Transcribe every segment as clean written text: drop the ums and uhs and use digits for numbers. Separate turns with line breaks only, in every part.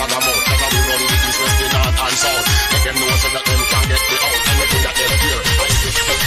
bag of mouth. Never we run with this west, the north and south. Make them know so that them can get me out. Anything that them hear, I suspect.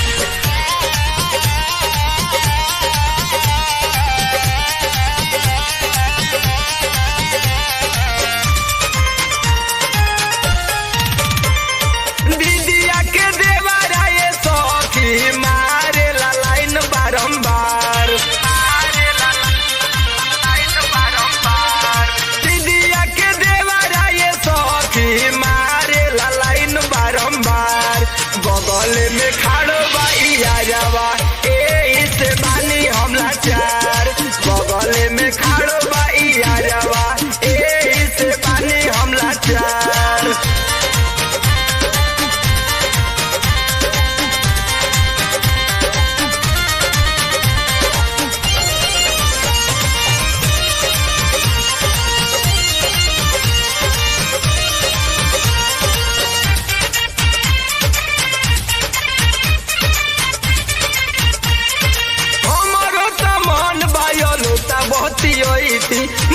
बगल में खाड़ो बाइया जावा से बानी हम लाचार। बगल में खाड़ो बाइया जावा से बानी हम लाचार।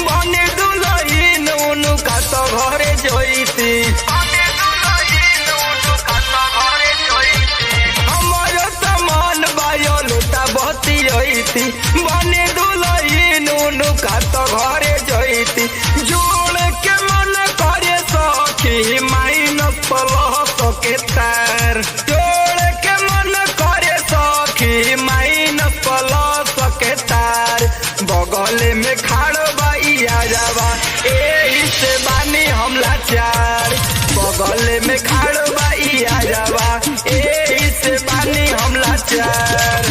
बने दुलहीन उनका तो घरे जोईती। हमारो तो मन बायो लुटा बहती होईती। बने दुलहीन उनका तो घरे जोईती। जोड़ के मन करे सखी माइनस प्लस के तार। जोड़ के मन करे सखी माइनस प्लस के तार। बगल में खाड़ो बाइया जावा से बानी हम लाचार। बगल में खाड़ो बाइया जावा से बानी हम लाचार।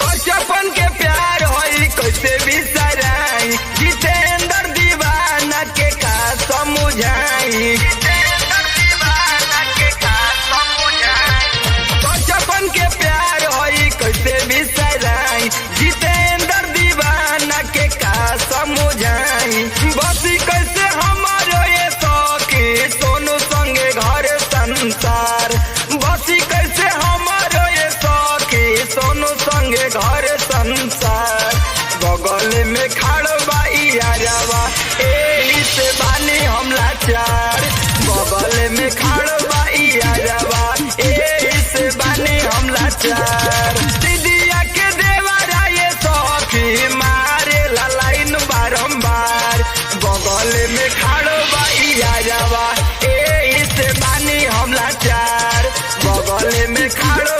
बचपन के प्यार होई कैसे बिसराई। जितेंद्र दीवाना के का समझाई। बसी कैसे हमारो ये सखी सोनू संगे घर संसार। बसी कैसे हमारो ये सखी सोनू संगे घर संसार। बगल में खाड़ो बाइया जावा से बानी हम लाचार। बगल में खाड़ो बाइया जावा से बानी हम लाचार। दीदिया के देवरा ये सखी मारे लाइन बारंबार। बगल में खाड़ो बाइया जावा से बानी हम लाचार। बगल में खाड़ो